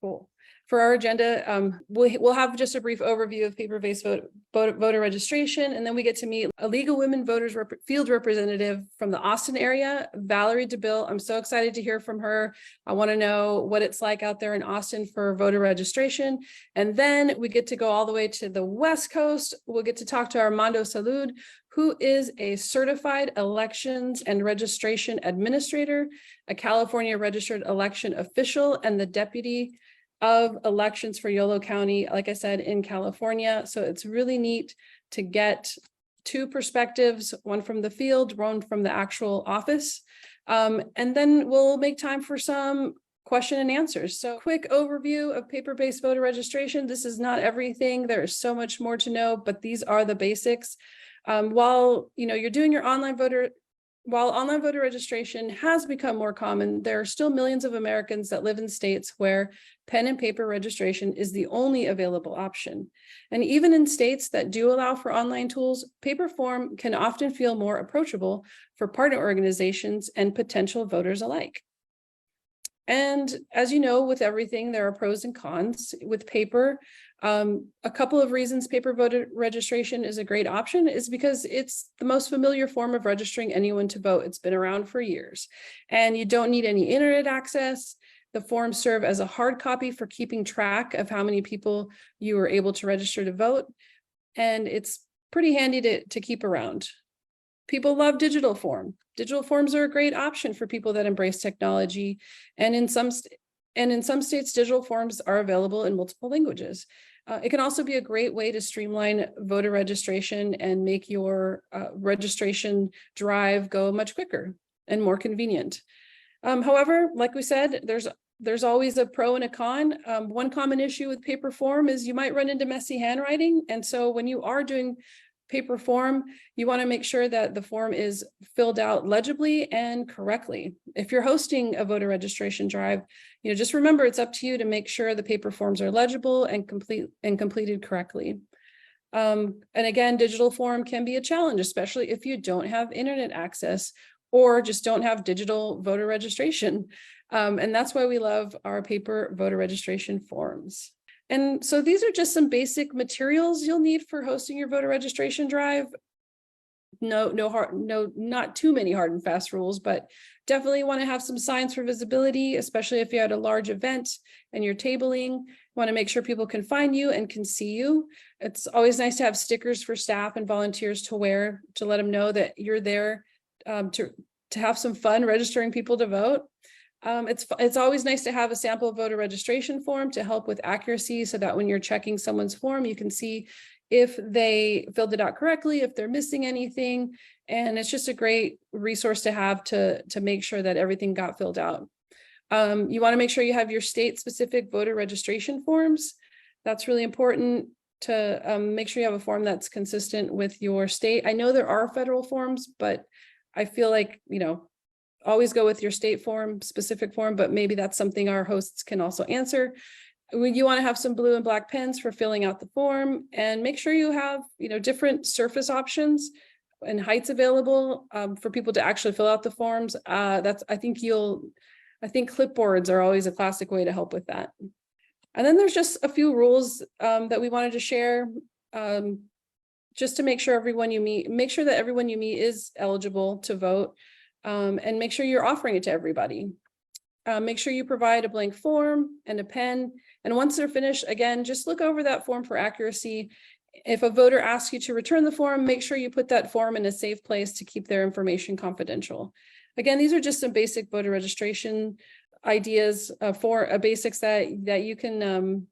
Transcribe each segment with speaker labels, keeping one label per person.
Speaker 1: Cool. For our agenda, we'll have just a brief overview of paper-based voter registration, and then we get to meet a League of Women Voters field representative from the Austin area, Valerie DeBille. I'm so excited to hear from her. I want to know what it's like out there in Austin for voter registration. And then we get to go all the way to the West Coast. We'll get to talk to Armando Salud, who is a certified elections and registration administrator, a California registered election official, and the deputy of elections for Yolo County, like I said, in California. So it's really neat to get two perspectives, one from the field, one from the actual office. And then we'll make time for some question and answers. So quick overview of paper-based voter registration. This is not everything. There is so much more to know, but these are the basics. While you're doing your while online voter registration has become more common, there are still millions of Americans that live in states where pen and paper registration is the only available option. And even in states that do allow for online tools, paper form can often feel more approachable for partner organizations and potential voters alike. And as you know, with everything, there are pros and cons. With paper, a couple of reasons paper voter registration is a great option is because it's the most familiar form of registering anyone to vote. It's been around for years, and you don't need any internet access. The forms serve as a hard copy for keeping track of how many people you were able to register to vote, and it's pretty handy to keep around. People love digital form. Digital forms are a great option for people that embrace technology. And in some states, digital forms are available in multiple languages. It can also be a great way to streamline voter registration and make your registration drive go much quicker and more convenient. However, like we said, there's always a pro and a con. One common issue with paper form is you might run into messy handwriting. And so when you are doing paper form, you want to make sure that the form is filled out legibly and correctly. If you're hosting a voter registration drive, just remember it's up to you to make sure the paper forms are legible and completed correctly. And again, digital form can be a challenge, especially if you don't have internet access or just don't have digital voter registration. And that's why we love our paper voter registration forms. And so these are just some basic materials you'll need for hosting your voter registration drive. Not too many hard and fast rules, but definitely want to have some signs for visibility, especially if you had a large event and you're tabling. You want to make sure people can find you and can see you. It's always nice to have stickers for staff and volunteers to wear to let them know that you're there to have some fun registering people to vote. It's always nice to have a sample voter registration form to help with accuracy so that when you're checking someone's form, you can see if they filled it out correctly, if they're missing anything. And it's just a great resource to have to make sure that everything got filled out. You want to make sure you have your state-specific voter registration forms. That's really important to make sure you have a form that's consistent with your state. I know there are federal forms, but I feel like, always go with your state form, specific form, but maybe that's something our hosts can also answer. You want to have some blue and black pens for filling out the form, and make sure you have, different surface options and heights available for people to actually fill out the forms. I think clipboards are always a classic way to help with that. And then there's just a few rules that we wanted to share just to make sure that everyone you meet is eligible to vote. And make sure you're offering it to everybody. Make sure you provide a blank form and a pen. And once they're finished, again, just look over that form for accuracy. If a voter asks you to return the form, make sure you put that form in a safe place to keep their information confidential. Again, these are just some basic voter registration ideas for basics that you can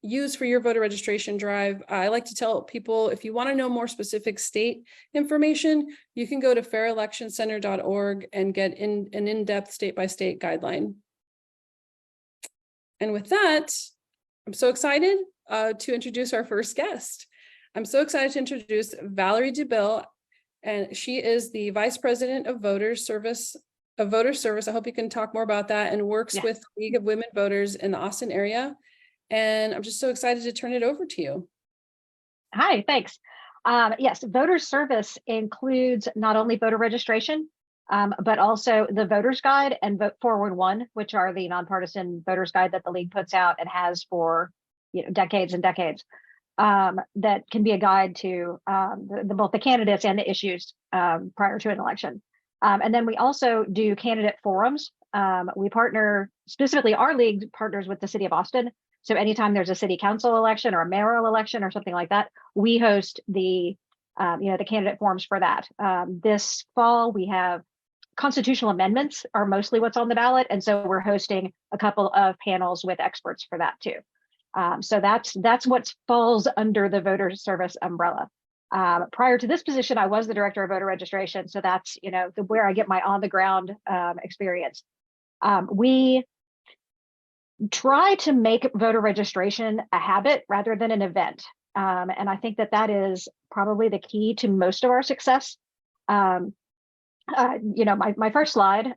Speaker 1: use for your voter registration drive. I like to tell people, if you want to know more specific state information, you can go to fairelectioncenter.org and get an in-depth state-by-state guideline. And with that, I'm so excited to introduce our first guest. I'm so excited to introduce Valerie DeBille, and she is the Vice President of Voter Service. I hope you can talk more about that, and works with the League of Women Voters in the Austin area. And I'm just so excited to turn it over to you.
Speaker 2: Hi, thanks. Yes, voter service includes not only voter registration, but also the Voters Guide and Vote Forward One, which are the nonpartisan voters guide that the league puts out and has for decades and decades. That can be a guide to both the candidates and the issues prior to an election. And then we also do candidate forums. We partner, specifically our league partners with the city of Austin. So anytime there's a city council election or a mayoral election or something like that, we host the candidate forums for that. This fall, we have constitutional amendments are mostly what's on the ballot. And so we're hosting a couple of panels with experts for that too. So that's what falls under the voter service umbrella. Prior to this position, I was the director of voter registration. So that's, where I get my on the ground experience. We try to make voter registration a habit rather than an event. And I think that is probably the key to most of our success. My first slide,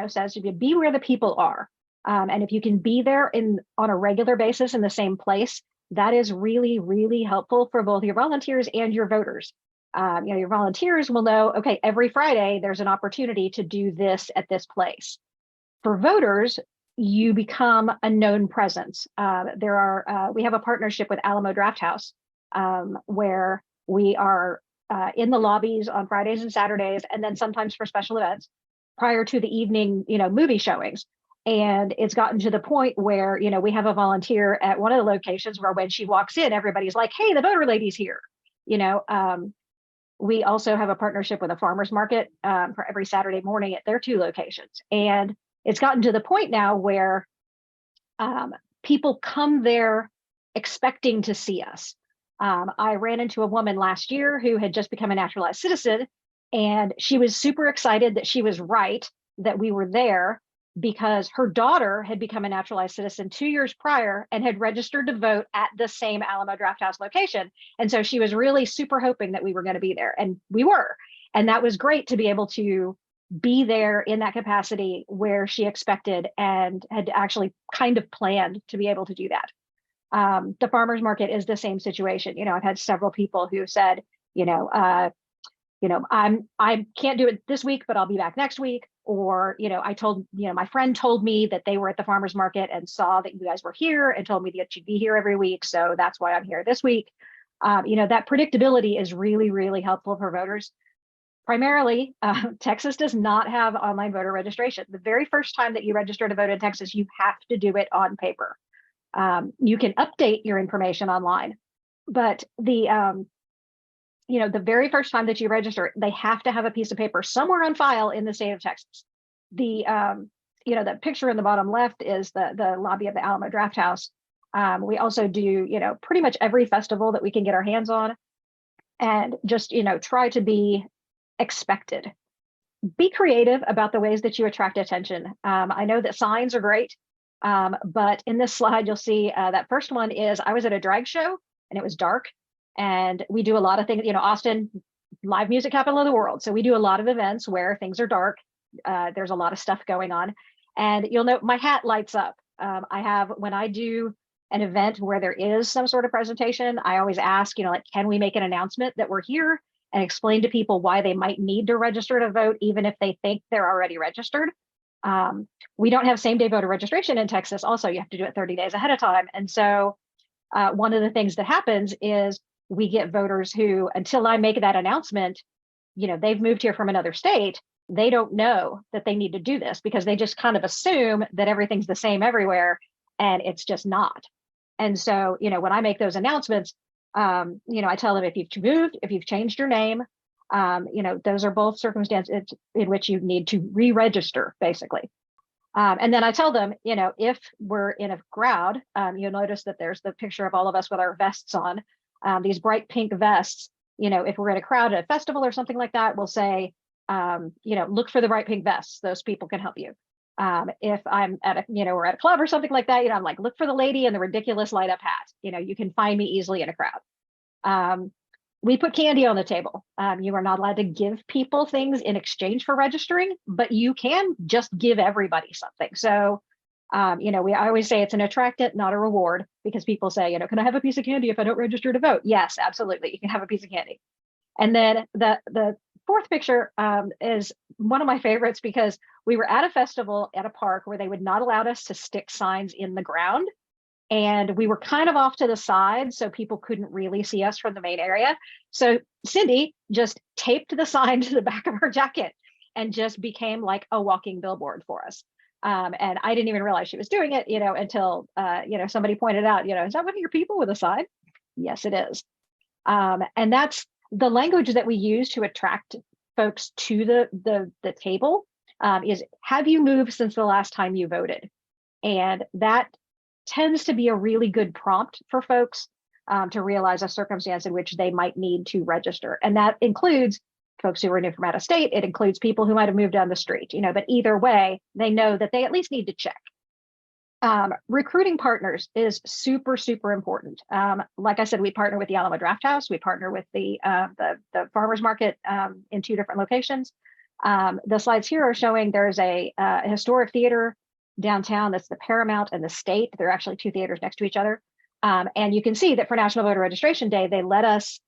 Speaker 2: says to be where the people are. And if you can be there on a regular basis in the same place, that is really, really helpful for both your volunteers and your voters. Your volunteers will know, okay, every Friday there's an opportunity to do this at this place. For voters, you become a known presence. We have a partnership with Alamo Drafthouse, where we are in the lobbies on Fridays and Saturdays, and then sometimes for special events prior to the evening, movie showings. And it's gotten to the point where, we have a volunteer at one of the locations where when she walks in, everybody's like, hey, the voter lady's here. We also have a partnership with a farmer's market for every Saturday morning at their 2 locations. And it's gotten to the point now where people come there expecting to see us. I ran into a woman last year who had just become a naturalized citizen, and she was super excited that she was right, that we were there, because her daughter had become a naturalized citizen 2 years prior and had registered to vote at the same Alamo Drafthouse location. And so she was really super hoping that we were going to be there, and we were. And that was great to be able to be there in that capacity where she expected and had actually kind of planned to be able to do that. The farmers market is the same situation. I've had several people who said, I can't do it this week, but I'll be back next week. Or, my friend told me that they were at the farmers market and saw that you guys were here and told me that you'd be here every week. So that's why I'm here this week. That predictability is really, really helpful for voters. Primarily, Texas does not have online voter registration. The very first time that you register to vote in Texas, you have to do it on paper. You can update your information online, but the very first time that you register, they have to have a piece of paper somewhere on file in the state of Texas. The picture in the bottom left is the lobby of the Alamo Drafthouse. We also do, pretty much every festival that we can get our hands on, and just, try to be expected. Be creative about the ways that you attract attention. I know that signs are great, but in this slide, you'll see that first one is I was at a drag show and it was dark. And we do a lot of things, Austin, live music capital of the world. So we do a lot of events where things are dark. There's a lot of stuff going on. And you'll note my hat lights up. When I do an event where there is some sort of presentation, I always ask, can we make an announcement that we're here and explain to people why they might need to register to vote, even if they think they're already registered. We don't have same-day voter registration in Texas. Also, you have to do it 30 days ahead of time. And so one of the things that happens is we get voters who, until I make that announcement, they've moved here from another state. They don't know that they need to do this because they just kind of assume that everything's the same everywhere, and it's just not. And so, when I make those announcements, I tell them if you've moved, if you've changed your name, those are both circumstances in which you need to re-register, basically. And then I tell them, if we're in a crowd, you'll notice that there's the picture of all of us with our vests on, these bright pink vests. If we're in a crowd at a festival or something like that, we'll say, look for the bright pink vests. Those people can help you. If I'm at we're at a club or something like that, I'm like, look for the lady in the ridiculous light up hat. You can find me easily in a crowd. We put candy on the table. You are not allowed to give people things in exchange for registering, but you can just give everybody something. So, I always say it's an attractant, not a reward, because people say, can I have a piece of candy if I don't register to vote? Yes, absolutely. You can have a piece of candy. And then the fourth picture is one of my favorites because we were at a festival at a park where they would not allow us to stick signs in the ground. And we were kind of off to the side, so people couldn't really see us from the main area. So Cindy just taped the sign to the back of her jacket and just became like a walking billboard for us. And I didn't even realize she was doing it, until, somebody pointed out, is that one of your people with a sign? Yes, it is. And that's the language that we use to attract folks to the table, is, have you moved since the last time you voted? And that tends to be a really good prompt for folks to realize a circumstance in which they might need to register. And that includes folks who are new from out of state. It includes people who might have moved down the street, but either way, they know that they at least need to check. Recruiting partners is super, super important. Like I said, we partner with the Alamo Draft House. We partner with the farmers market in 2 different locations. The slides here are showing there's a historic theater downtown. That's the Paramount and the State. They're actually 2 theaters next to each other. And you can see that for National Voter Registration Day, they let us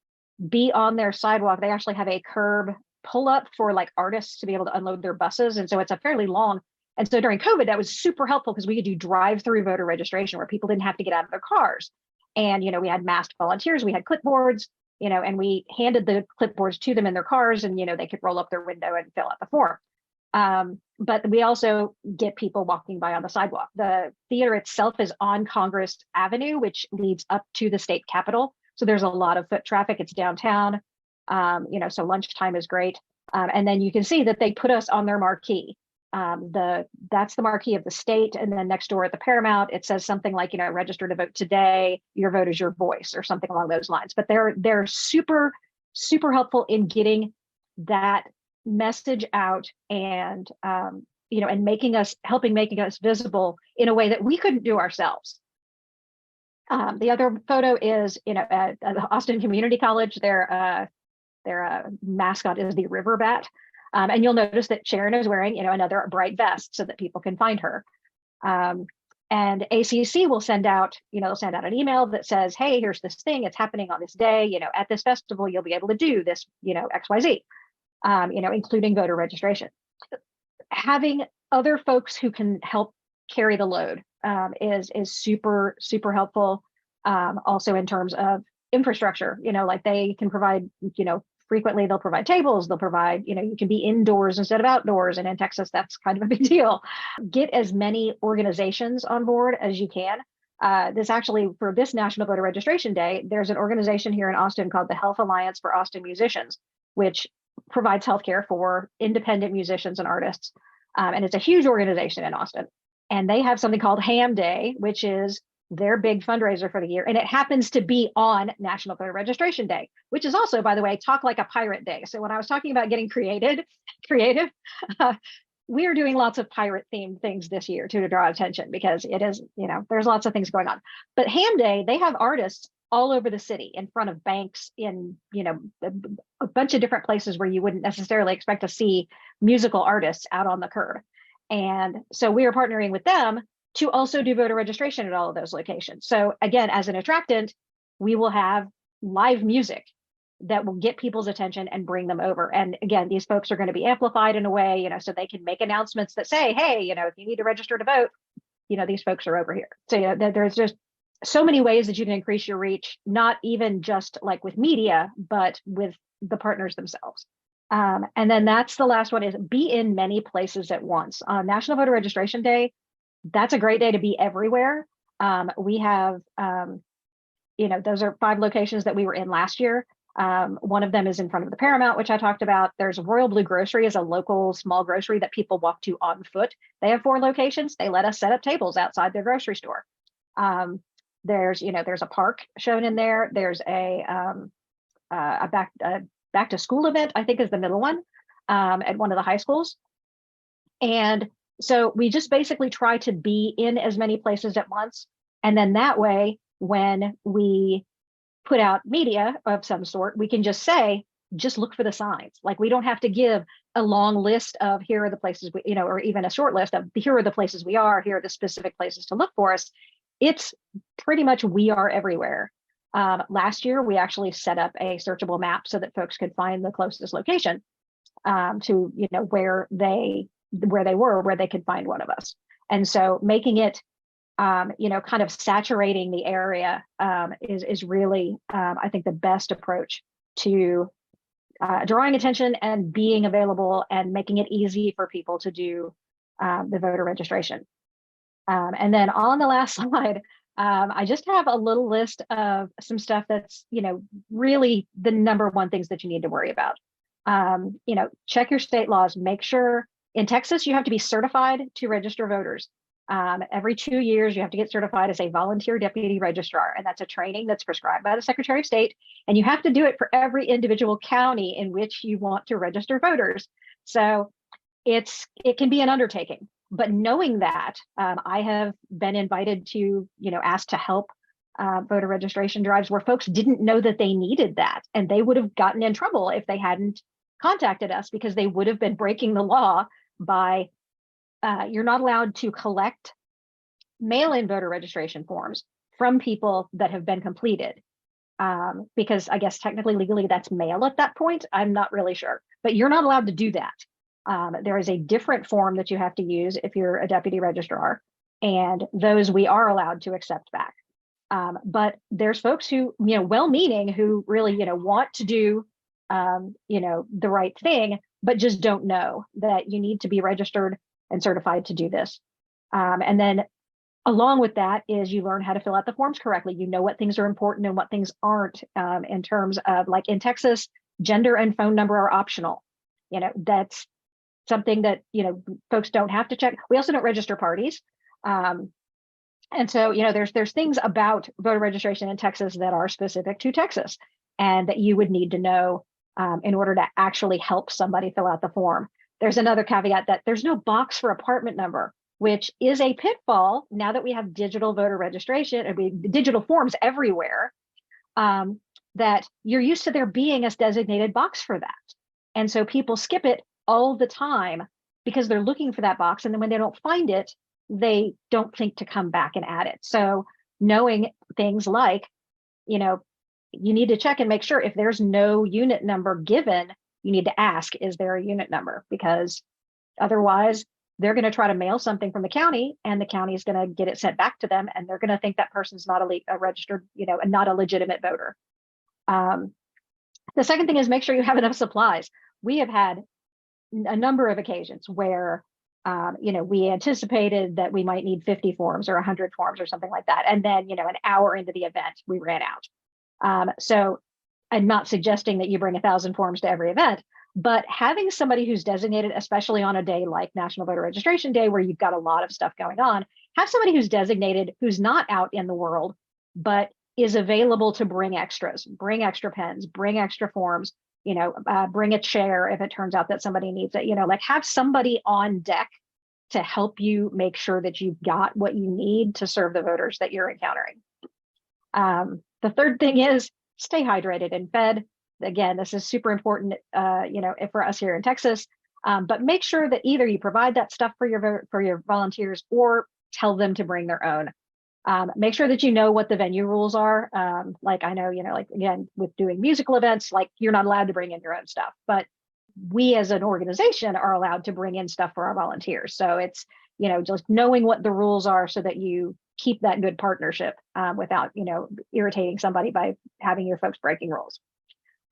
Speaker 2: be on their sidewalk. They actually have a curb pull up for like artists to be able to unload their buses. And so it's a fairly long. And so during COVID, that was super helpful because we could do drive-through voter registration where people didn't have to get out of their cars. And, we had masked volunteers, we had clipboards, and we handed the clipboards to them in their cars, and, they could roll up their window and fill out the form. But we also get people walking by on the sidewalk. The theater itself is on Congress Avenue, which leads up to the state capitol. So there's a lot of foot traffic. It's downtown, so lunchtime is great. And then you can see that they put us on their marquee. That's the marquee of the state. And then next door at the Paramount, it says something like, register to vote today. Your vote is your voice, or something along those lines. But they're super, super helpful in getting that message out and and making us visible in a way that we couldn't do ourselves. The other photo is at the Austin Community College. Their mascot is the river bat, and you'll notice that Sharon is wearing another bright vest so that people can find her. And ACC will send out an email that says, hey, here's this thing, it's happening on this day, at this festival you'll be able to do this, XYZ. Including voter registration. Having other folks who can help carry the load is super, super helpful. Also in terms of infrastructure, like they can provide, frequently they'll provide tables, they'll provide, you can be indoors instead of outdoors. And in Texas, that's kind of a big deal. Get as many organizations on board as you can. For this National Voter Registration Day, there's an organization here in Austin called the Health Alliance for Austin Musicians, which provides healthcare for independent musicians and artists. And it's a huge organization in Austin. And they have something called Ham Day, which is their big fundraiser for the year. And it happens to be on National Voter Registration Day, which is also, by the way, Talk Like a Pirate Day. So when I was talking about getting creative, we are doing lots of pirate themed things this year to draw attention, because it is, there's lots of things going on. But Ham Day, they have artists all over the city, in front of banks, in a bunch of different places where you wouldn't necessarily expect to see musical artists out on the curb. And so we are partnering with them to also do voter registration at all of those locations. So again, as an attractant, we will have live music that will get people's attention and bring them over. And again, these folks are going to be amplified in a way, so they can make announcements that say, hey, if you need to register to vote, these folks are over here. So there's just so many ways that you can increase your reach, not even just like with media, but with the partners themselves. And then that's the last one, is be in many places at once. On National Voter Registration Day, that's a great day to be everywhere. We have, those are 5 locations that we were in last year. One of them is in front of the Paramount, which I talked about. There's Royal Blue Grocery, is a local small grocery that people walk to on foot. They have 4 locations. They let us set up tables outside their grocery store. There's a park shown in there. There's a back to school event, I think is the middle one, at one of the high schools. And so we just basically try to be in as many places at once. And then that way, when we put out media of some sort, we can just say, just look for the signs. Like, we don't have to give a long list of here are the places we, or even a short list of here are the places we are, here are the specific places to look for us. It's pretty much we are everywhere. Last year, we actually set up a searchable map so that folks could find the closest location. to, where they were, where they could find one of us. And so making it, kind of saturating the area is really, I think, the best approach to drawing attention and being available and making it easy for people to do the voter registration. And then on the last slide, I just have a little list of some stuff that's, really the number one things that you need to worry about. Check your state laws. Make sure in Texas, you have to be certified to register voters. Every 2 years, you have to get certified as a volunteer deputy registrar, and that's a training that's prescribed by the Secretary of State. And you have to do it for every individual county in which you want to register voters. So it can be an undertaking. But knowing that, I have been invited to, asked to help voter registration drives where folks didn't know that they needed that, and they would have gotten in trouble if they hadn't contacted us, because they would have been breaking the law by you're not allowed to collect mail-in voter registration forms from people that have been completed, because I guess technically, legally, that's mail at that point. I'm not really sure, but you're not allowed to do that. There is a different form that you have to use if you're a deputy registrar, and those we are allowed to accept back. But there's folks who, well-meaning, who really, want to do, the right thing, but just don't know that you need to be registered and certified to do this. And then along with that is you learn how to fill out the forms correctly. You know what things are important and what things aren't, in terms of, like in Texas, gender and phone number are optional. That's something that, folks don't have to check. We also don't register parties. And so, there's things about voter registration in Texas that are specific to Texas and that you would need to know in order to actually help somebody fill out the form. There's another caveat that there's no box for apartment number, which is a pitfall now that we have digital voter registration, digital forms everywhere, that you're used to there being a designated box for that. And so people skip it all the time because they're looking for that box. And then when they don't find it, they don't think to come back and add it. So knowing things like, you need to check and make sure if there's no unit number given, you need to ask, is there a unit number? Because otherwise they're going to try to mail something from the county, and the county is going to get it sent back to them, and they're going to think that person's not a registered, not a legitimate voter. The second thing is make sure you have enough supplies. We have had a number of occasions where, we anticipated that we might need 50 forms or 100 forms or something like that. And then, an hour into the event, we ran out. So I'm not suggesting that you bring 1,000 forms to every event, but having somebody who's designated, especially on a day like National Voter Registration Day, where you've got a lot of stuff going on, have somebody who's designated, who's not out in the world, but is available to bring extras, bring extra pens, bring extra forms, bring a chair if it turns out that somebody needs it, have somebody on deck to help you make sure that you've got what you need to serve the voters that you're encountering. The third thing is stay hydrated and fed. Again, this is super important, if for us here in Texas, but make sure that either you provide that stuff for your volunteers or tell them to bring their own. Make sure that you know what the venue rules are. Like I know, again, with doing musical events, like you're not allowed to bring in your own stuff, but we as an organization are allowed to bring in stuff for our volunteers. So it's, just knowing what the rules are so that you keep that good partnership without, irritating somebody by having your folks breaking rules.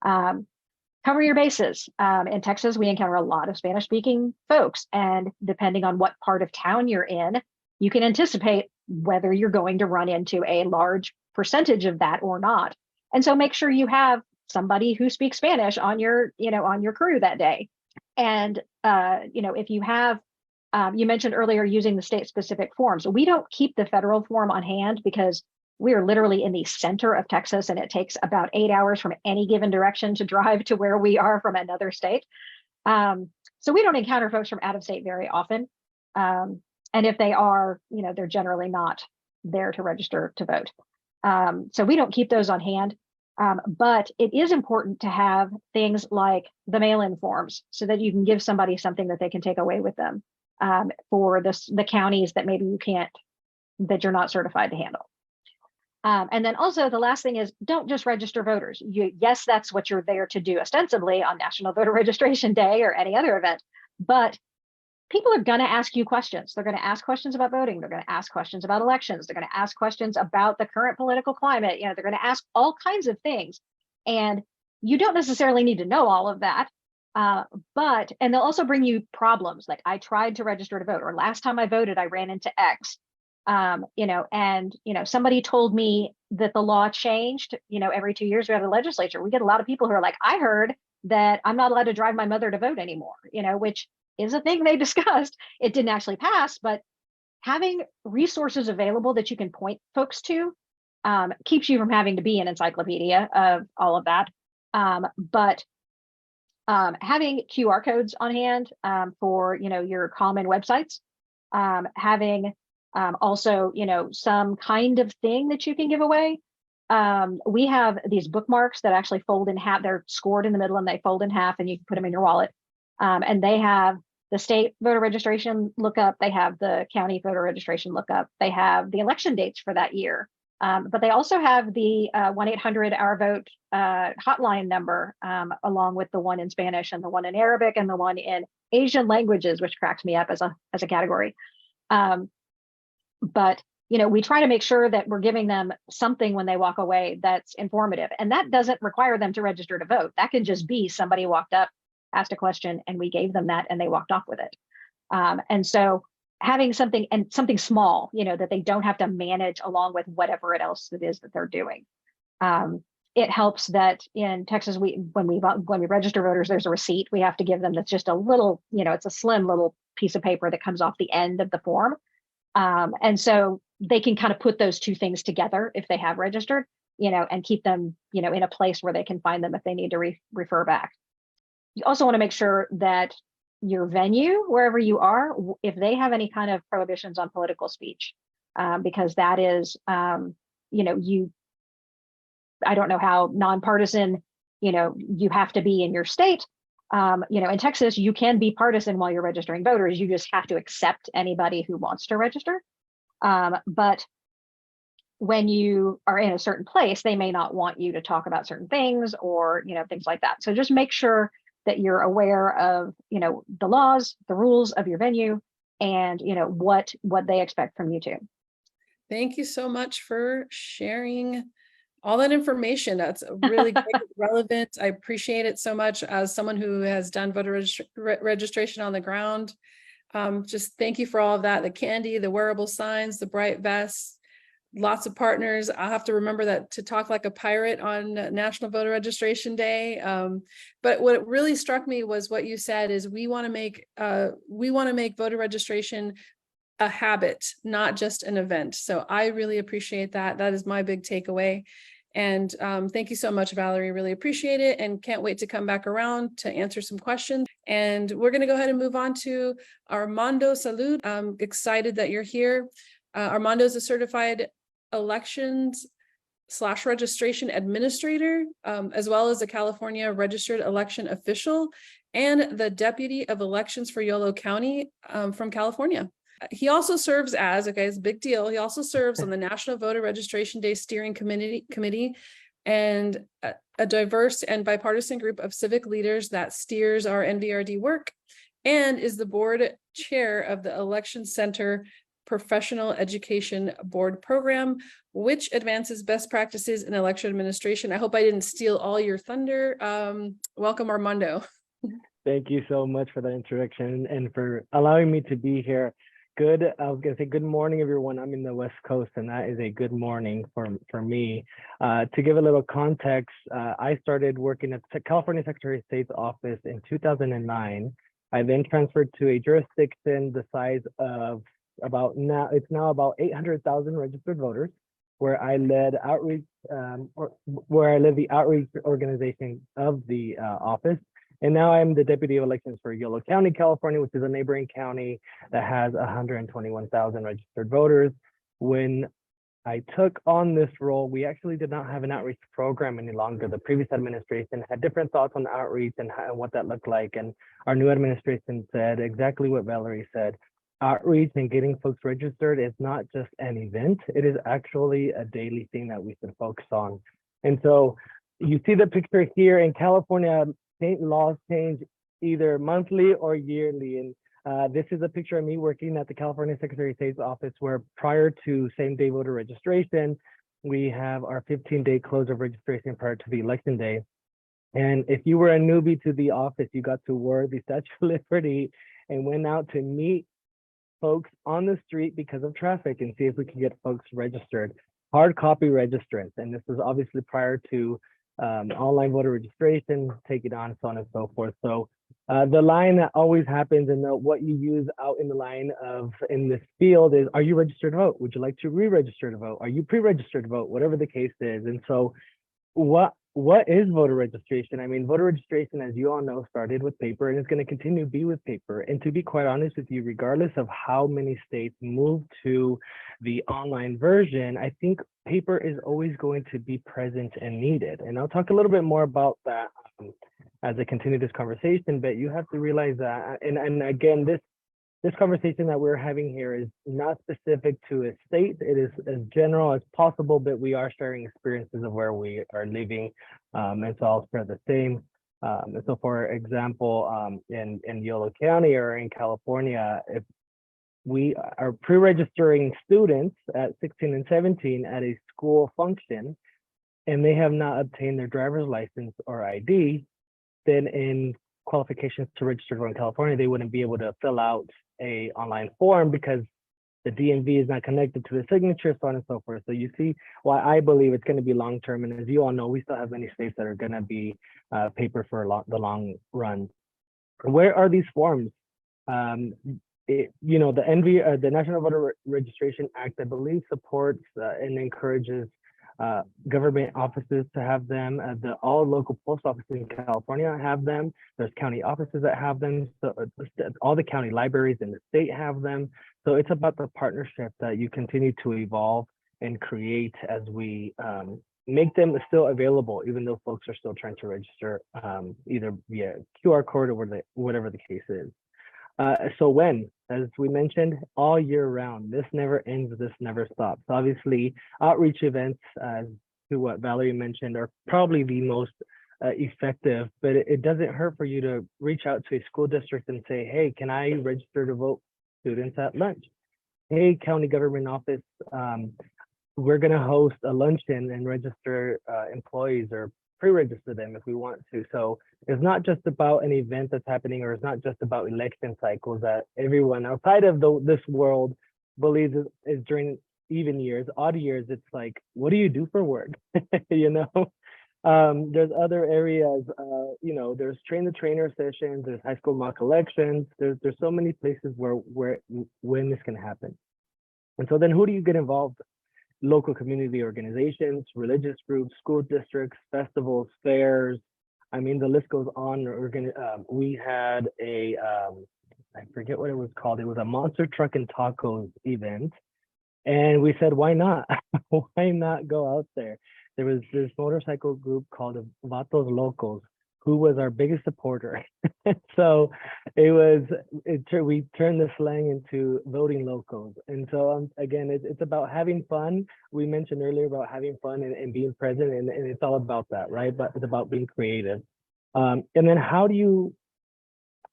Speaker 2: Cover your bases. In Texas, we encounter a lot of Spanish speaking folks, and depending on what part of town you're in, you can anticipate whether you're going to run into a large percentage of that or not. And so make sure you have somebody who speaks Spanish on your crew that day. And, if you have, you mentioned earlier using the state specific forms. We don't keep the federal form on hand because we are literally in the center of Texas, and it takes about 8 hours from any given direction to drive to where we are from another state. So we don't encounter folks from out of state very often. And if they are, they're generally not there to register to vote. So we don't keep those on hand. But it is important to have things like the mail-in forms so that you can give somebody something that they can take away with them for the counties that maybe that you're not certified to handle. And then also the last thing is, don't just register voters. Yes, that's what you're there to do ostensibly on National Voter Registration Day or any other event, but people are going to ask you questions. They're going to ask questions about voting. They're going to ask questions about elections. They're going to ask questions about the current political climate. They're going to ask all kinds of things. And you don't necessarily need to know all of that. And they'll also bring you problems. Like, I tried to register to vote, or last time I voted, I ran into X. Somebody told me that the law changed. Every 2 years we have a legislature. We get a lot of people who are like, I heard that I'm not allowed to drive my mother to vote anymore, which is a thing they discussed. It didn't actually pass, but having resources available that you can point folks to keeps you from having to be an encyclopedia of all of that. But having QR codes on hand for your common websites, having also some kind of thing that you can give away. We have these bookmarks that actually fold in half. They're scored in the middle and they fold in half, and you can put them in your wallet. And they have the state voter registration lookup. They have the county voter registration lookup. They have the election dates for that year. But they also have the 1-800 Our Vote hotline number, along with the one in Spanish and the one in Arabic and the one in Asian languages, which cracks me up as a category. But we try to make sure that we're giving them something when they walk away that's informative. And that doesn't require them to register to vote. That can just be somebody walked up, asked a question, and we gave them that and they walked off with it. And so having something small, that they don't have to manage along with whatever else it is that they're doing. It helps that in Texas, when we register voters, there's a receipt we have to give them. That's just a little, it's a slim little piece of paper that comes off the end of the form. And so they can kind of put those two things together if they have registered, and keep them, in a place where they can find them if they need to refer back. You also want to make sure that your venue, wherever you are, if they have any kind of prohibitions on political speech, because that is, I don't know how nonpartisan, you have to be in your state. In Texas, you can be partisan while you're registering voters. You just have to accept anybody who wants to register. But when you are in a certain place, they may not want you to talk about certain things or, things like that. So just make sure that you're aware of, the laws, the rules of your venue, and, what they expect from you too.
Speaker 1: Thank you so much for sharing all that information. That's really great, relevant. I appreciate it so much as someone who has done voter registration on the ground. Just thank you for all of that. The candy, the wearable signs, the bright vests, lots of partners. I'll have to remember that to talk like a pirate on National Voter Registration Day. But what really struck me was what you said is we want to make voter registration a habit, not just an event. So I really appreciate that. That is my big takeaway. And thank you so much, Valerie. Really appreciate it and can't wait to come back around to answer some questions. And we're going to go ahead and move on to Armando Salud. I'm excited that you're here. Armando is a certified elections/registration administrator, as well as a California registered election official and the deputy of elections for Yolo County from California. He also serves as, okay, it's a big deal. He also serves on the National Voter Registration Day Steering Committee and a diverse and bipartisan group of civic leaders that steers our NVRD work, and is the board chair of the Election Center Professional Education Board Program, which advances best practices in election administration. I hope I didn't steal all your thunder. Welcome, Armando.
Speaker 3: Thank you so much for the introduction and for allowing me to be here. I was gonna say good morning, everyone. I'm in the West Coast, and that is a good morning for me. To give a little context, I started working at the California Secretary of State's office in 2009. I then transferred to a jurisdiction the size of about 800,000 registered voters, where I led outreach, the outreach organization of the office. And now I'm the deputy of elections for Yolo County, California, which is a neighboring county that has 121,000 registered voters. When I took on this role, we actually did not have an outreach program any longer. The previous administration had different thoughts on outreach and what that looked like. And our new administration said exactly what Valerie said. outreach and getting folks registered is not just an event, it is actually a daily thing that we should focus on. And so you see the picture here in California, state laws change either monthly or yearly. And this is a picture of me working at the California Secretary of State's office, where prior to same-day voter registration, we have our 15-day close of registration prior to the election day. And if you were a newbie to the office, you got to wear the Statue of Liberty and went out to meet folks on the street because of traffic and see if we could get folks registered, hard copy registrants. And this was obviously prior to online voter registration, take it on, so on and so forth. So the line that always happens, and what you use out in the line of in this field is, are you registered to vote? Would you like to re-register to vote? Are you pre-registered to vote? Whatever the case is. And so what is voter registration? I mean, voter registration, as you all know, started with paper and it's going to continue to be with paper. And to be quite honest with you, regardless of how many states move to the online version, I think paper is always going to be present and needed. And I'll talk a little bit more about that as I continue this conversation, but you have to realize that, and again, this conversation that we're having here is not specific to a state. It is as general as possible, but we are sharing experiences of where we are living. And so I'll share the same. And so for example, in Yolo County or in California, if we are pre-registering students at 16 and 17 at a school function, and they have not obtained their driver's license or ID, then in qualifications to register to vote in California, they wouldn't be able to fill out a online form because the DMV is not connected to the signature, so on and so forth. So you see why I believe it's going to be long term. And as you all know, we still have many states that are going to be paper for the long run. Where are these forms? The National Voter Registration Act, I believe, supports and encourages government offices to have them. All local post offices in California have them. There's county offices that have them. So all the county libraries in the state have them. So it's about the partnership that you continue to evolve and create as we make them still available, even though folks are still trying to register either via QR code or whatever the case is. So when, as we mentioned, all year round, this never ends, this never stops. Obviously, outreach events, to what Valerie mentioned, are probably the most effective, but it doesn't hurt for you to reach out to a school district and say, hey, can I register to vote students at lunch? Hey, county government office, we're gonna host a luncheon and register employees or pre-register them if we want to. So it's not just about an event that's happening, or it's not just about election cycles that everyone outside of this world believes is during even years. Odd years, it's like, what do you do for work? You know, there's other areas, there's train the trainer sessions, there's high school mock elections, there's so many places when this can happen. And so then who do you get involved? Local community organizations, religious groups, school districts, festivals, fairs. I mean, the list goes on. We had I forget what it was called. It was a monster truck and tacos event. And we said, why not? Why not go out there? There was this motorcycle group called Vatos Locos, who was our biggest supporter. So we turned the slang into voting locals. And so again, it's about having fun. We mentioned earlier about having fun and being present, and it's all about that, right? But it's about being creative. And then how do you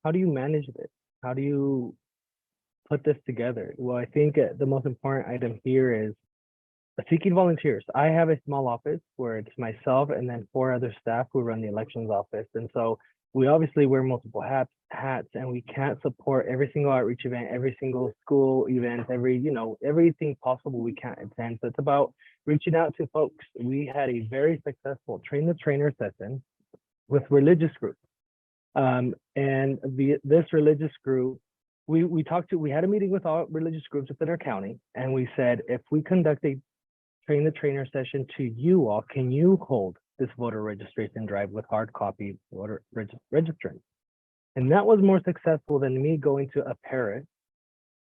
Speaker 3: manage this? How do you put this together? Well, I think the most important item here is seeking volunteers. I have a small office where it's myself and then 4 other staff who run the elections office. And so we obviously wear multiple hats, and we can't support every single outreach event, every single school event, everything possible we can't attend. So it's about reaching out to folks. We had a very successful train the trainer session with religious groups. This religious group, we had a meeting with all religious groups within our county, and we said, if we conduct a train the trainer session to you all, can you hold this voter registration drive with hard copy voter registrants? And that was more successful than me going to a parish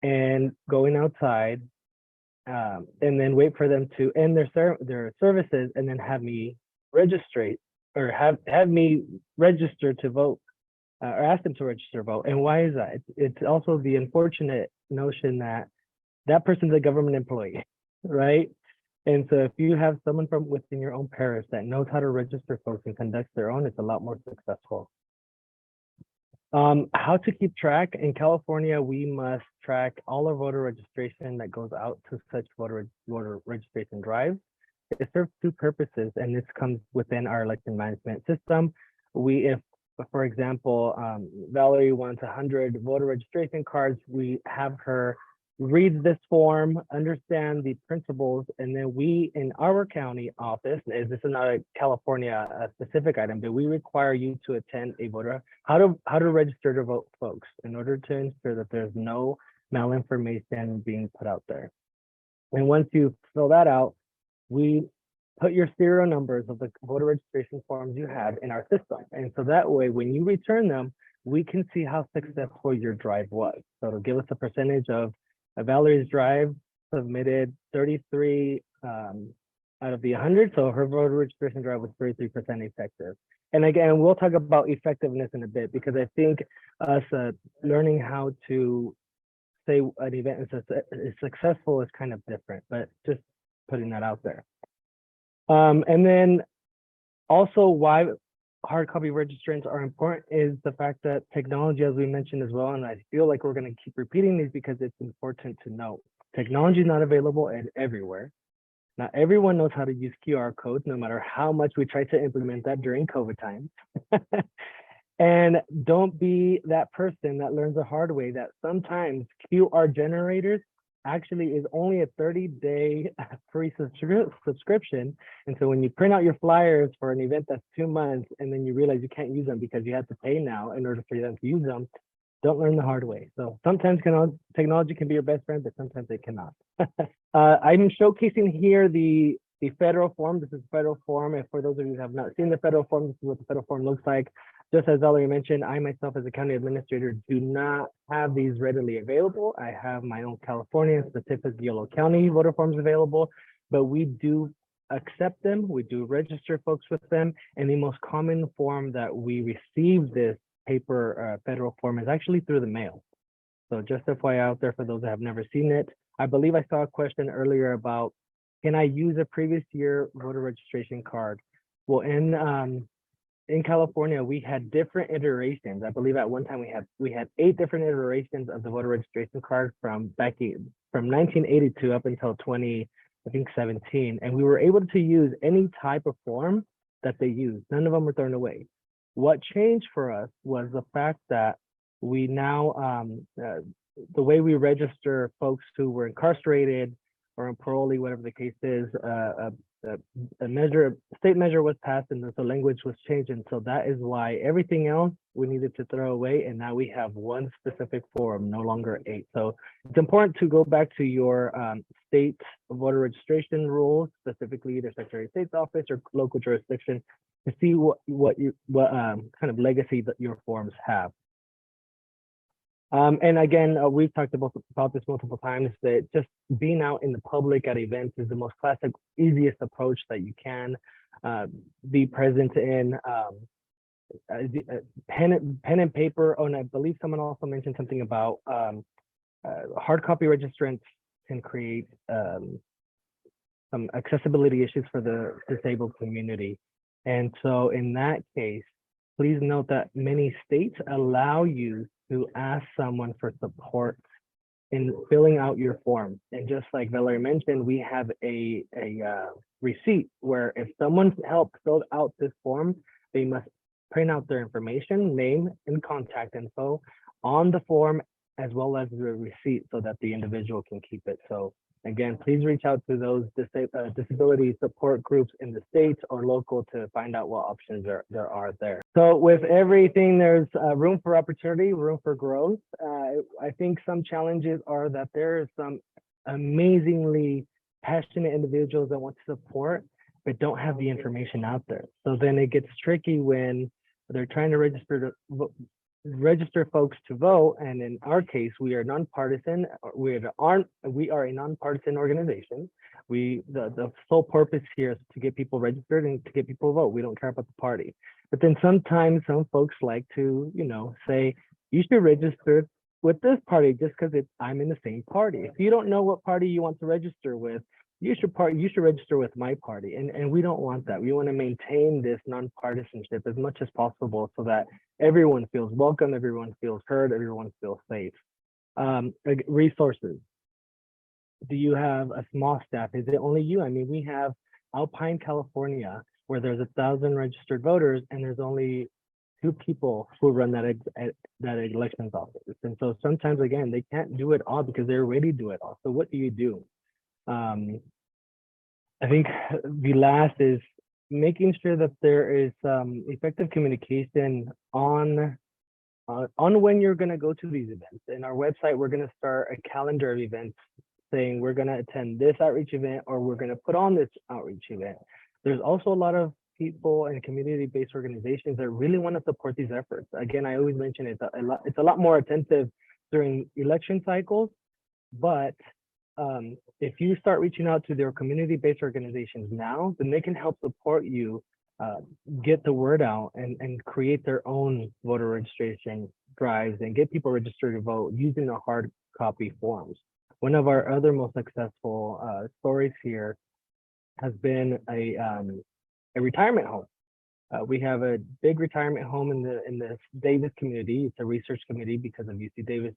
Speaker 3: and going outside and then wait for them to end their services and then have me register or have me register to vote or ask them to register to vote. And why is that? It's also the unfortunate notion that that person's a government employee, right? And so if you have someone from within your own parish that knows how to register folks and conducts their own, it's a lot more successful. How to keep track. In California, we must track all our voter registration that goes out to such voter registration drives. It serves two purposes, and this comes within our election management system. If, for example, Valerie wants 100 voter registration cards, we have her read this form, understand the principles, and then we, in our county office, this is not a California specific item, but we require you to attend a voter, how to register to vote, folks, in order to ensure that there's no malinformation being put out there. And once you fill that out, we put your serial numbers of the voter registration forms you have in our system. And so that way, when you return them, we can see how successful your drive was. So it'll give us a percentage of Valerie's drive submitted 33 out of the 100. So her voter registration drive was 33% effective. And again, we'll talk about effectiveness in a bit, because I think us learning how to say an event is successful is kind of different, but just putting that out there. And then also why hard copy registrants are important is the fact that technology, as we mentioned as well, and I feel like we're going to keep repeating these because it's important to note, technology is not available everywhere. Not everyone knows how to use QR codes, no matter how much we try to implement that during COVID times. And don't be that person that learns the hard way that sometimes QR generators actually is only a 30-day free subscription. And so when you print out your flyers for an event that's 2 months and then you realize you can't use them because you have to pay now in order for them to use them, don't learn the hard way. So sometimes technology can be your best friend, but sometimes it cannot. I'm showcasing here the federal form. This is federal form. And for those of you who have not seen the federal form, this is what the federal form looks like. Just as Valerie mentioned, I myself as a county administrator do not have these readily available. I have my own California specific Yolo County voter forms available, but we do accept them. We do register folks with them. And the most common form that we receive this paper federal form is actually through the mail. So just FYI out there for those that have never seen it. I believe I saw a question earlier about, can I use a previous year voter registration card? Well, in California, we had different iterations. I believe at one time we had 8 different iterations of the voter registration card from 1982 up until 2017, and we were able to use any type of form that they used. None of them were thrown away. What changed for us was the fact that we now the way we register folks who were incarcerated or on parolee, whatever the case is, state measure was passed, and the language was changed, and so that is why everything else we needed to throw away, and now we have one specific form, no longer 8. So it's important to go back to your state voter registration rules, specifically either Secretary of State's office or local jurisdiction, to see what kind of legacy that your forms have. And again, we've talked about this multiple times, that just being out in the public at events is the most classic, easiest approach that you can be present in. Pen and paper. Oh, and I believe someone also mentioned something about hard copy registrants can create some accessibility issues for the disabled community. And so in that case, please note that many states allow you to ask someone for support in filling out your form. And just like Valerie mentioned, we have a receipt where if someone helped fill out this form, they must print out their information, name and contact info on the form, as well as the receipt, so that the individual can keep it. So again, please reach out to those disability support groups in the states or local to find out what options there are there. So with everything, there's room for opportunity, room for growth. I think some challenges are that there is some amazingly passionate individuals that want to support, but don't have the information out there. So then it gets tricky when they're trying to register register folks to vote. And in our case, we are nonpartisan. We are a nonpartisan organization. The sole purpose here is to get people registered and to get people to vote. We don't care about the party. But then sometimes some folks like to, say, you should register with this party just because I'm in the same party. If you don't know what party you want to register with, you should register with my party. And we don't want that. We want to maintain this nonpartisanship as much as possible so that everyone feels welcome, everyone feels heard, everyone feels safe. Resources. Do you have a small staff? Is it only you? I mean, we have Alpine, California, where there's 1,000 registered voters and there's only 2 people who run that elections office. And so sometimes, again, they can't do it all because they already do it all. So what do you do? I think the last is making sure that there is effective communication on when you're going to go to these events. In our website, we're going to start a calendar of events saying we're going to attend this outreach event or we're going to put on this outreach event. There's also a lot of people and community-based organizations that really want to support these efforts. Again, I always mention it's a lot more attentive during election cycles, but if you start reaching out to their community-based organizations now, then they can help support you get the word out and create their own voter registration drives and get people registered to vote using the hard copy forms. One of our other most successful stories here has been a retirement home. We have a big retirement home in the Davis community. It's a research committee because of UC Davis,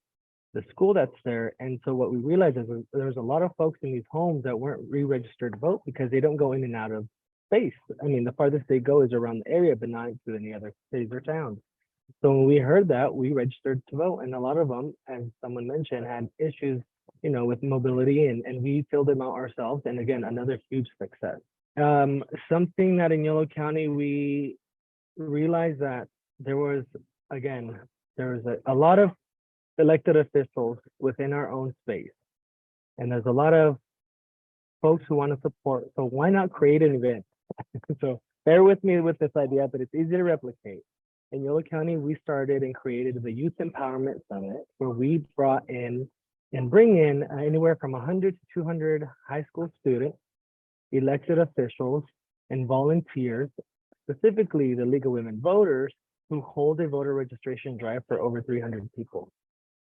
Speaker 3: the school that's there. And so what we realized is there's a lot of folks in these homes that weren't re-registered to vote because they don't go in and out of space. I mean, the farthest they go is around the area, but not to any other cities or towns. So when we heard that, we registered to vote. And a lot of them, as someone mentioned, had issues, with mobility, and we filled them out ourselves. And again, another huge success. Something that in Yolo County, we realized that there was a lot of elected officials within our own space. And there's a lot of folks who want to support. So why not create an event? So bear with me with this idea, but it's easy to replicate. In Yolo County, we started and created the Youth Empowerment Summit, where we brought in and bring in anywhere from 100 to 200 high school students, elected officials, and volunteers, specifically the League of Women Voters, who hold a voter registration drive for over 300 people.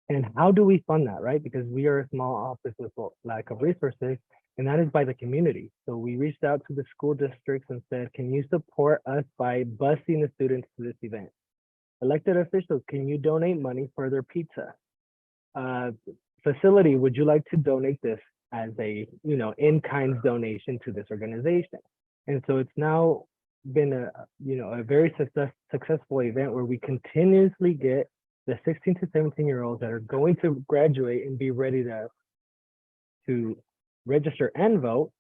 Speaker 3: And how do we fund that, right? Because we are a small office with lack of resources, and that is by the community. So we reached out to the school districts and said, can you support us by busing the students to this event? Elected officials, can you donate money for their pizza? Facility, would you like to donate this as a, in-kind donation to this organization? And so it's now been a very successful event where we continuously get the 16 to 17-year-olds that are going to graduate and be ready to register and vote.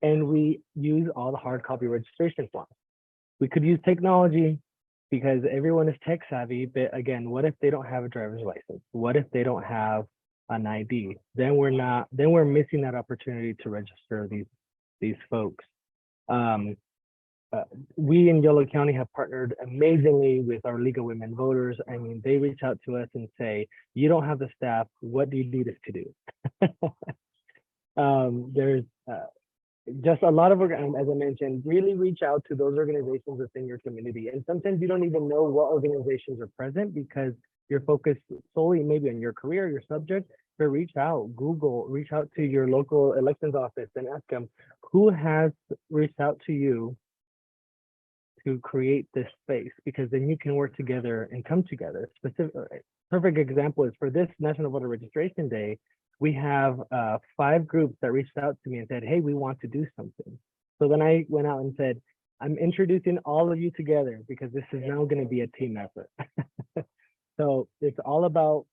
Speaker 3: And we use all the hard copy registration forms. We could use technology because everyone is tech savvy, but again, what if they don't have a driver's license? What if they don't have an ID? Then we're missing that opportunity to register these folks. We in Yolo County have partnered amazingly with our League of Women Voters. I mean, they reach out to us and say, you don't have the staff, what do you need us to do? There's just a lot of, as I mentioned, really reach out to those organizations within your community. And sometimes you don't even know what organizations are present because you're focused solely maybe on your career, your subject, but reach out, reach out to your local elections office and ask them who has reached out to you to create this space, because then you can work together and come together. Perfect example is for this National Voter Registration Day, we have 5 groups that reached out to me and said, hey, we want to do something. So then I went out and said, I'm introducing all of you together because this is now going to be a team effort. So it's all about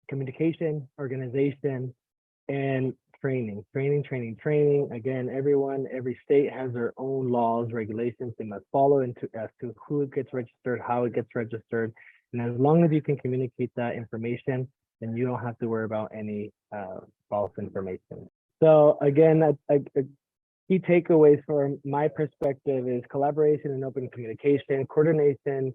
Speaker 3: communication, organization, and training. Again, every state has their own laws, regulations they must follow as to who gets registered, how it gets registered. And as long as you can communicate that information, then you don't have to worry about any false information. So again, a key takeaways from my perspective is collaboration and open communication, coordination,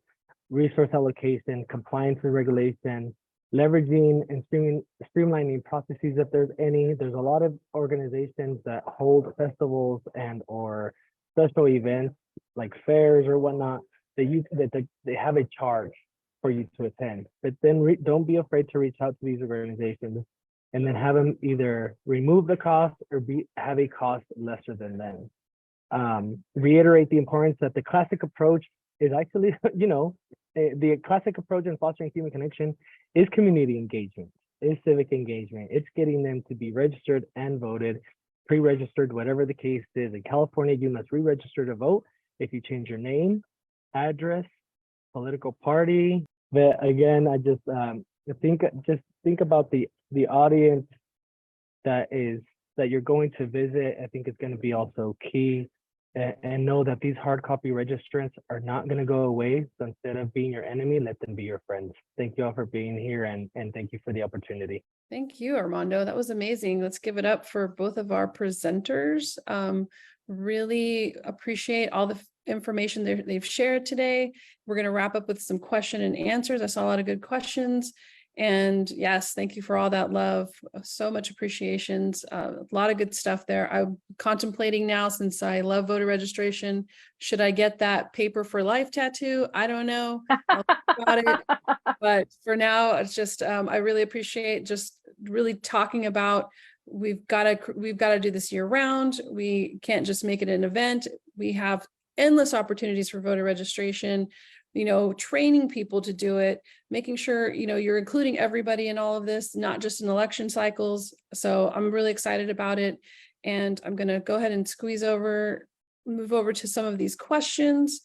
Speaker 3: resource allocation, compliance with regulation, leveraging and streamlining processes if there's any. There's a lot of organizations that hold festivals and or special events like fairs or whatnot that they have a charge for you to attend. But then don't be afraid to reach out to these organizations and then have them either remove the cost or have a cost lesser than them. Reiterate the importance that the classic approach is actually, the classic approach in fostering human connection is community engagement, is civic engagement. It's getting them to be registered and voted, pre-registered, whatever the case is. In California, you must re-register to vote if you change your name, address, political party. But again, I just think about the audience that you're going to visit. I think it's going to be also key. And know that these hard copy registrants are not going to go away. So instead of being your enemy, let them be your friends. Thank you all for being here, and thank you for the opportunity.
Speaker 1: Thank you, Armando. That was amazing. Let's give it up for both of our presenters. Really appreciate all the information they've shared today. We're going to wrap up with some question and answers. I saw a lot of good questions. And yes, thank you for all that love. So much appreciations. A lot of good stuff there. I'm contemplating now, since I love voter registration, should I get that paper for life tattoo? I don't know. I'll think about it. But for now, it's just, I really appreciate just really talking about, we've got to do this year round. We can't just make it an event. We have endless opportunities for voter registration, training people to do it, making sure, you're including everybody in all of this, not just in election cycles. So I'm really excited about it. And I'm going to go ahead and move over to some of these questions.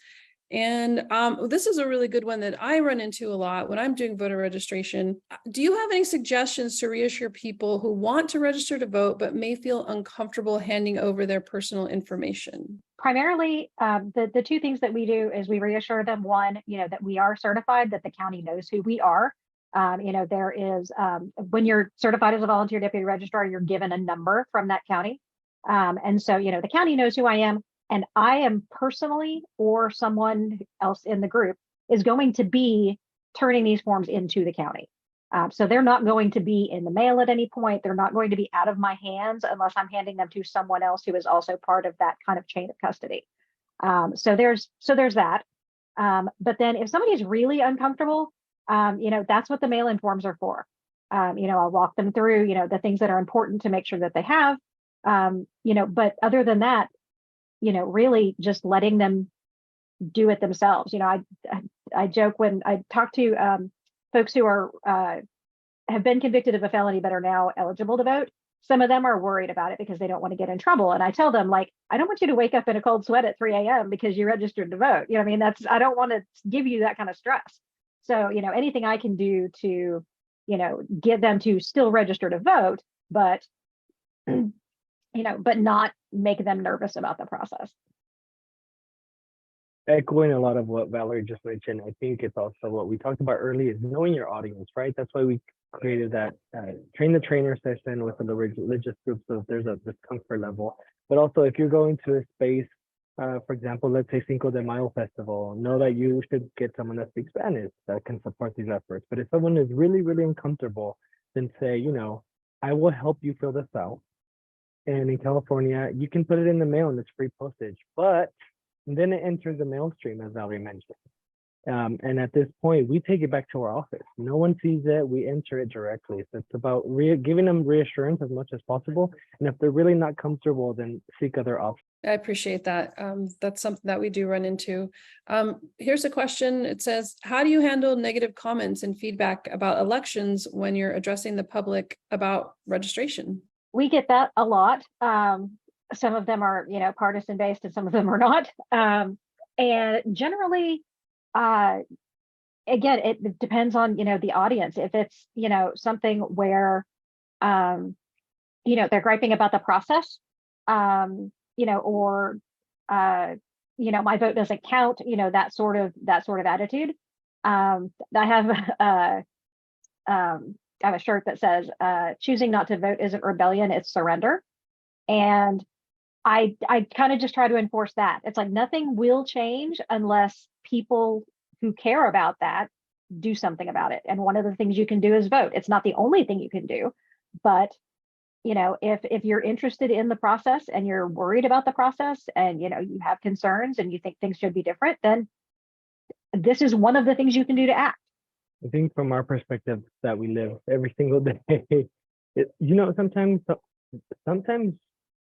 Speaker 1: And this is a really good one that I run into a lot when I'm doing voter registration. Do you have any suggestions to reassure people who want to register to vote, but may feel uncomfortable handing over their personal information?
Speaker 2: Primarily, the two things that we do is we reassure them, one, that we are certified, that the county knows who we are. There is, when you're certified as a volunteer deputy registrar, you're given a number from that county. And so, the county knows who I am. And I am personally, or someone else in the group is going to be turning these forms into the county. So they're not going to be in the mail at any point. They're not going to be out of my hands unless I'm handing them to someone else who is also part of that kind of chain of custody. So there's that. But then if somebody's really uncomfortable, that's what the mail-in forms are for. I'll walk them through, the things that are important to make sure that they have. But other than that, really just letting them do it themselves. I joke when I talk to folks who are have been convicted of a felony but are now eligible to vote. Some of them are worried about it because they don't want to get in trouble. And I tell them, I don't want you to wake up in a cold sweat at 3 a.m. because you registered to vote. I don't want to give you that kind of stress. So, anything I can do to, get them to still register to vote, but but not make them nervous about the process.
Speaker 3: Echoing a lot of what Valerie just mentioned, I think it's also what we talked about earlier, is knowing your audience, right? That's why we created that train the trainer session with the religious groups, so there's a discomfort level. But also, if you're going to a space, for example, let's say Cinco de Mayo festival, know that you should get someone that speaks Spanish that can support these efforts. But if someone is really, really uncomfortable, then say, I will help you fill this out. And in California, you can put it in the mail and it's free postage, but then it enters the mail stream, as Valerie mentioned. And at this point, we take it back to our office. No one sees it. We enter it directly. So it's about giving them reassurance as much as possible. And if they're really not comfortable, then seek other options.
Speaker 1: I appreciate that. That's something that we do run into. Here's a question. It says, how do you handle negative comments and feedback about elections when you're addressing the public about registration?
Speaker 2: We get that a lot. Some of them are, partisan based and some of them are not. And generally, again, it depends on, the audience. If it's, something where, they're griping about the process, or, my vote doesn't count, that sort of attitude. I have a shirt that says, choosing not to vote isn't rebellion, it's surrender. And I kind of just try to enforce that. It's like nothing will change unless people who care about that do something about it. And one of the things you can do is vote. It's not the only thing you can do, but if you're interested in the process and you're worried about the process and you have concerns and you think things should be different, then this is one of the things you can do to act.
Speaker 3: I think from our perspective that we live every single day, sometimes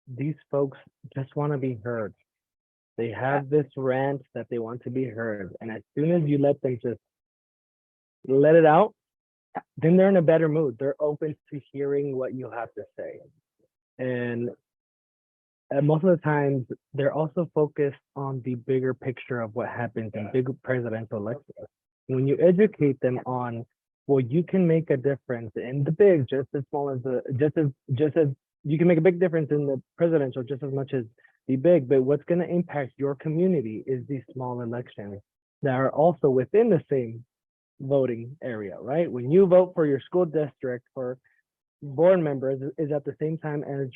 Speaker 3: these folks just want to be heard. They have this rant that they want to be heard. And as soon as you let them just let it out, then they're in a better mood. They're open to hearing what you have to say. And most of the times, they're also focused on the bigger picture of what happens in big presidential elections. When you educate them on, well, you can make a difference in the big, just as small as just as you can make a big difference in the presidential, just as much as the big. But what's going to impact your community is these small elections that are also within the same voting area, right? When you vote for your school district for board members is at the same time as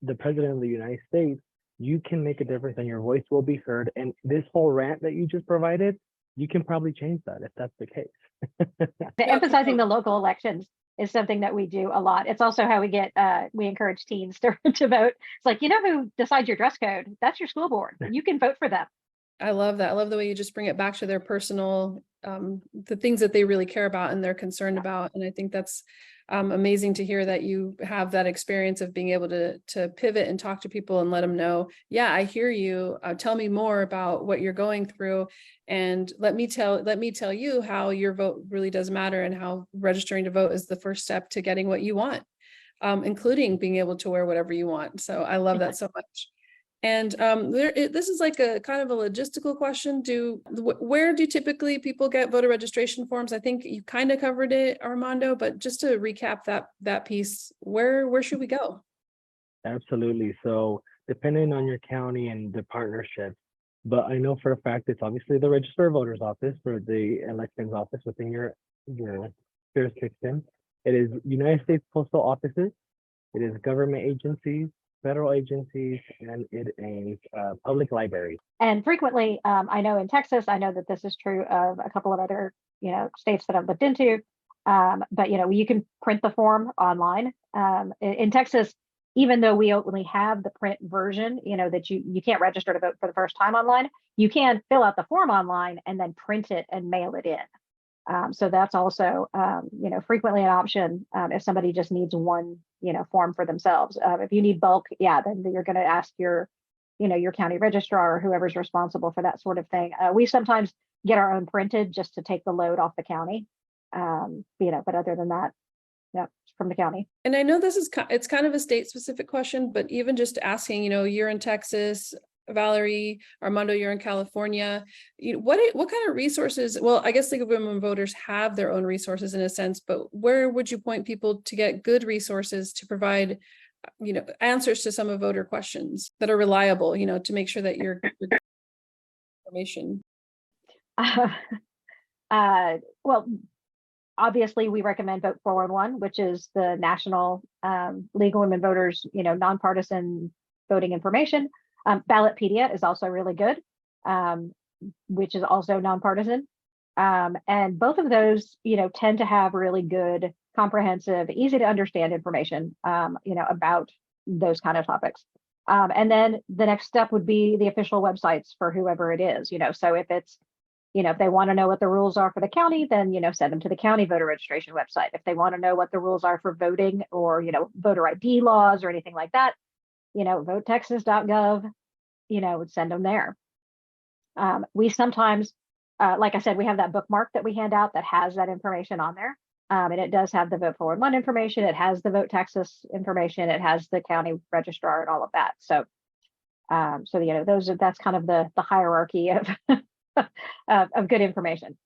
Speaker 3: the president of the United States, you can make a difference and your voice will be heard. And this whole rant that you just provided, you can probably change that if that's the case.
Speaker 2: Emphasizing the local elections is something that we do a lot. It's also how we encourage teens to vote. It's like, who decides your dress code? That's your school board. You can vote for them.
Speaker 1: I love that. I love the way you just bring it back to their personal, the things that they really care about and they're concerned about. And I think that's amazing to hear that you have that experience of being able to pivot and talk to people and let them know, yeah, I hear you. Tell me more about what you're going through. And let me tell you how your vote really does matter and how registering to vote is the first step to getting what you want, including being able to wear whatever you want. So I love that so much. And this is like a kind of a logistical question. Where do typically people get voter registration forms? I think you kind of covered it, Armando, but just to recap that piece, where should we go?
Speaker 3: Absolutely. So depending on your county and the partnership, but I know for a fact it's obviously the Register of Voters office for the elections office within your jurisdiction. It is United States postal offices. It is government agencies, federal agencies, and it is public libraries.
Speaker 2: And frequently, I know in Texas, I know that this is true of a couple of other, states that I've looked into. But you can print the form online. In Texas, even though we only have the print version, that you can't register to vote for the first time online, you can fill out the form online and then print it and mail it in. So that's also, frequently an option if somebody just needs one, form for themselves. If you need bulk, then you're going to ask your county registrar or whoever's responsible for that sort of thing. We sometimes get our own printed just to take the load off the county. But other than that, it's from the county. And
Speaker 1: I know it's kind of a state specific question, but even just asking, you're in Texas, Valerie, Armando, you're in California. What kind of resources? Well, I guess League of Women Voters have their own resources in a sense, but where would you point people to get good resources to provide, answers to some of voter questions that are reliable, to make sure that you're information?
Speaker 2: Well, obviously, we recommend Vote 411, which is the national League of Women Voters, nonpartisan voting information. Ballotpedia is also really good, which is also nonpartisan. And both of those, tend to have really good, comprehensive, easy to understand information, about those kind of topics. And then the next step would be the official websites for whoever it is, so if it's, if they want to know what the rules are for the county, then, send them to the county voter registration website. If they want to know what the rules are for voting or, voter ID laws or anything like that, votetexas.gov, send them there. We sometimes, like I said, we have that bookmark that we hand out that has that information on there. And it does have the Vote 411 information. It has the Vote Texas information. It has the county registrar and all of that. So, that's kind of the hierarchy of of good information.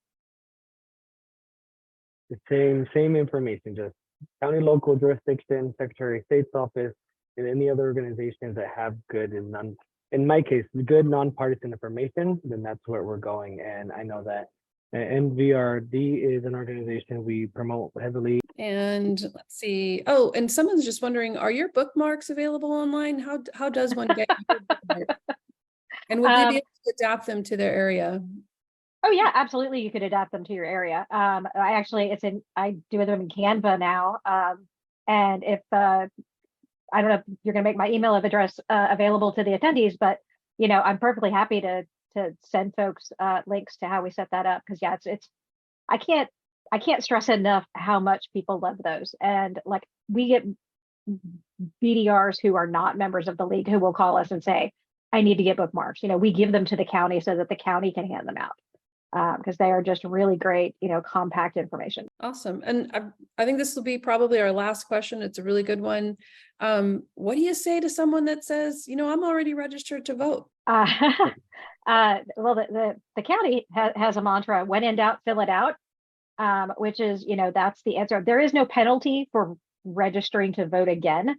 Speaker 3: The same information, just county, local jurisdiction, Secretary of State's office, and any other organizations that have good and in my case, good nonpartisan information, then that's where we're going. And I know that NVRD is an organization we promote heavily.
Speaker 1: And let's see. Oh, and someone's just wondering, are your bookmarks available online? How does one get your bookmark? And would they be able to adapt them to their area?
Speaker 2: Oh yeah, absolutely. You could adapt them to your area. I do them in Canva now. And if I don't know if you're going to make my email address available to the attendees, but I'm perfectly happy to send folks links to how we set that up, because yeah, it's I can't stress enough how much people love those. And like, we get BDRs who are not members of the league who will call us and say, I need to get bookmarks. We give them to the county so that the county can hand them out, because they are just really great, compact information.
Speaker 1: Awesome. And I think this will be probably our last question. It's a really good one. What do you say to someone that says, I'm already registered to vote?
Speaker 2: Well, the county has a mantra: when in doubt, fill it out, which is, that's the answer. There is no penalty for registering to vote again.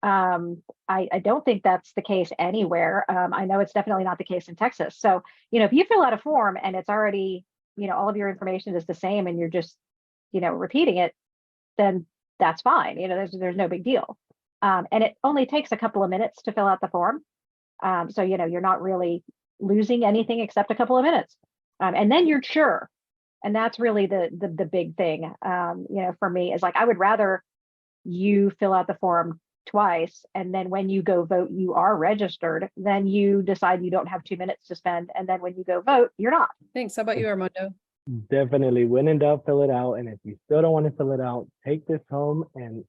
Speaker 2: I don't think that's the case anywhere. I know it's definitely not the case in Texas. So, if you fill out a form and it's already, all of your information is the same and you're just, repeating it, then that's fine. There's no big deal. And it only takes a couple of minutes to fill out the form. So, you're not really losing anything except a couple of minutes. And then you're sure. And that's really the big thing, for me, is like, I would rather you fill out the form twice, and then when you go vote, you are registered. Then you decide you don't have 2 minutes to spend, and then when you go vote, you're not.
Speaker 1: Thanks. How about you, Armando?
Speaker 3: Definitely, when in doubt, fill it out. And if you still don't want to fill it out, take this home and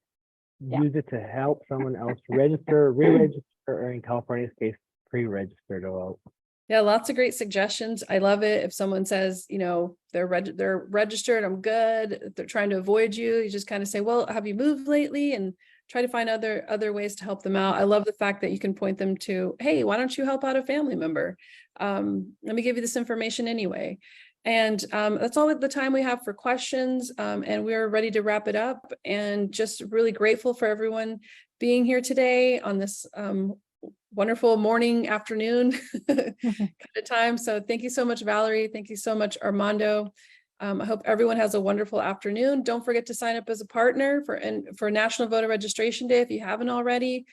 Speaker 3: use it to help someone else register, re-register, or in California's case, pre-register to vote.
Speaker 1: Yeah, lots of great suggestions. I love it. If someone says, they're registered, I'm good, if they're trying to avoid you, you just kind of say, well, have you moved lately? And try to find other ways to help them out. I love the fact that you can point them to, hey, why don't you help out a family member? Let me give you this information anyway. And that's all the time we have for questions. And we're ready to wrap it up, and just really grateful for everyone being here today on this wonderful morning, afternoon kind of time. So thank you so much, Valerie. Thank you so much, Armando. I hope everyone has a wonderful afternoon. Don't forget to sign up as a partner for National Voter Registration Day if you haven't already.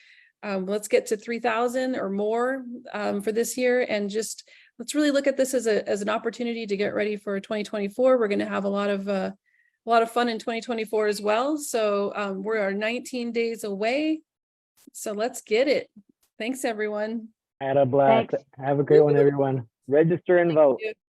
Speaker 1: Let's get to 3,000 or more for this year, and just let's really look at this as an opportunity to get ready for 2024. We're going to have a lot of fun in 2024 as well. So we are 19 days away. So let's get it. Thanks, everyone.
Speaker 3: Had a blast.
Speaker 2: Thanks.
Speaker 3: Have a great one, everyone. Register and vote.
Speaker 1: Thank you.